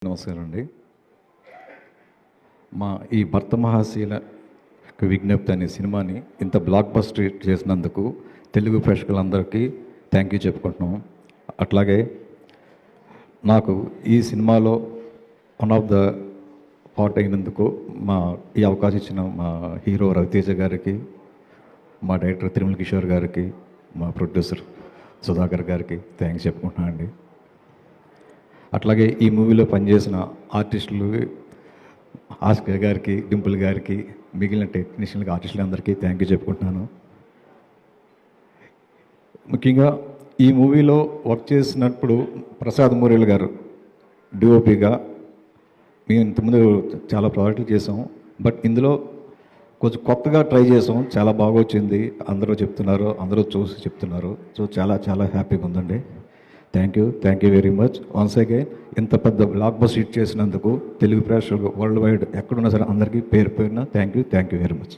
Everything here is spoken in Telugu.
నమస్కారం అండి. మా ఈ భర్త మహాశీల విజ్ఞప్తి అనే సినిమాని ఇంత బ్లాక్ బస్టర్ చేసినందుకు తెలుగు ప్రేక్షకులందరికీ థ్యాంక్ యూ చెప్పుకుంటున్నాం. అట్లాగే నాకు ఈ సినిమాలో వన్ ఆఫ్ ద పార్ట్ అయినందుకు ఈ అవకాశం ఇచ్చిన మా హీరో రవితేజ గారికి, మా డైరెక్టర్ తిరుమల కిషోర్ గారికి, మా ప్రొడ్యూసర్ సుధాకర్ గారికి థ్యాంక్స్ చెప్పుకుంటున్నాను అండి. అట్లాగే ఈ మూవీలో పనిచేసిన ఆర్టిస్టులు ఆస్కర్ గారికి, డింపుల్ గారికి, మిగిలిన టెక్నీషియన్కి, ఆర్టిస్టులు అందరికీ థ్యాంక్ యూ చెప్పుకుంటున్నాను. ముఖ్యంగా ఈ మూవీలో వర్క్ చేసినప్పుడు ప్రసాద్ మూరేల్ గారు డిఓపిగా మేము ఇంతకుముందు చాలా ప్రాజెక్టులు చేసాం. బట్ ఇందులో కొంచెం కొత్తగా ట్రై చేసాం. చాలా బాగా వచ్చింది, అందరూ చెప్తున్నారు, అందరూ చూసి చెప్తున్నారు. సో చాలా చాలా హ్యాపీగా ఉందండి. Thank you very much once again. ఇంత పెద్ద బ్లాక్ బస్టర్ హిట్ చేసినందుకు తెలుగు ప్రేక్షకులు వరల్డ్ వైడ్ ఎక్కడున్నా సరే అందరికీ పేరు పేరున థ్యాంక్ యూ వెరీ మచ్.